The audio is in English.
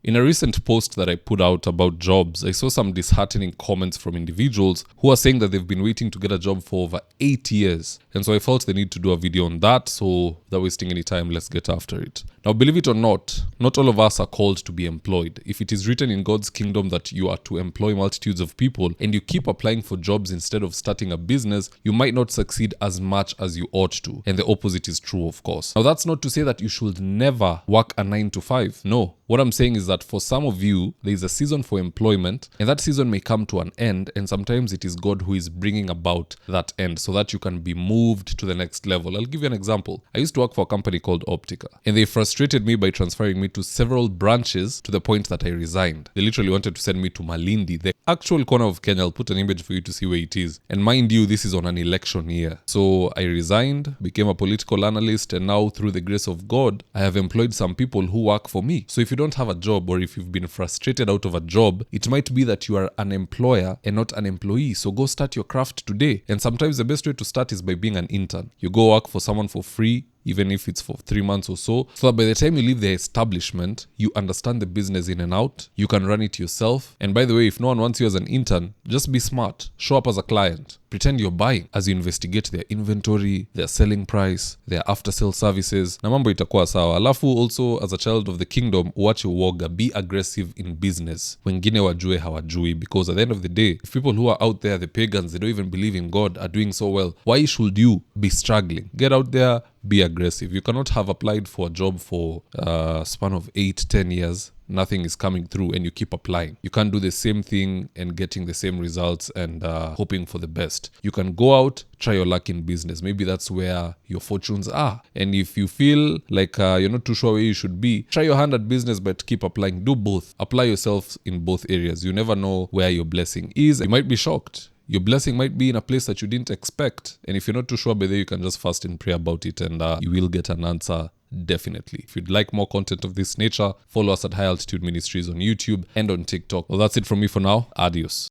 In a recent post that I put out about jobs, I saw some disheartening comments from individuals who are saying that they've been waiting to get a job for over 8 years. And so I felt the need to do a video on that, so without wasting any time, let's get after it. Now, believe it or not all of us are called to be employed. If it is written in God's kingdom that you are to employ multitudes of people and you keep applying for jobs instead of starting a business, you might not succeed as much as you ought to. And the opposite is true, of course. Now, that's not to say that you should never work a 9 to 5. No. What I'm saying is that for some of you, there is a season for employment, and that season may come to an end, and sometimes it is God who is bringing about that end so that you can be moved to the next level. I'll give you an example. I used to work for a company called Optica, and they frustrated me by transferring me to several branches to the point that I resigned. They literally wanted to send me to Malindi, the actual corner of Kenya. I'll put an image for you to see where it is. And mind you, this is on an election year. So I resigned, became a political analyst, and now through the grace of God, I have employed some people who work for me. So if you don't have a job, or if you've been frustrated out of a job, it might be that you are an employer and not an employee. So go start your craft today. And sometimes the best way to start is by being an intern. You go work for someone for free, even if it's for 3 months or so that by the time you leave the establishment, you understand the business in and out, you can run it yourself. And by the way, if no one wants you as an intern, just be smart. Show up as a client. Pretend you're buying as you investigate their inventory, their selling price, their after-sale services. Na mambo itakuwa sawa. Alafu also, as a child of the kingdom, uache uoga. Be aggressive in business. Wengine wajue hawajui. Because at the end of the day, if people who are out there, the pagans, they don't even believe in God, are doing so well, why should you be struggling? Get out there, be aggressive. You cannot have applied for a job for a span of 8-10 years. Nothing is coming through and you keep applying. You can't do the same thing and getting the same results and hoping for the best. You can go out, try your luck in business. Maybe that's where your fortunes are. And if you feel like you're not too sure where you should be, try your hand at business but keep applying. Do both. Apply yourself in both areas. You never know where your blessing is. You might be shocked. Your blessing might be in a place that you didn't expect. And if you're not too sure by there, you can just fast and pray about it and you will get an answer. Definitely. If you'd like more content of this nature, follow us at High Altitude Ministries on YouTube and on TikTok. Well, that's it from me for now. Adios.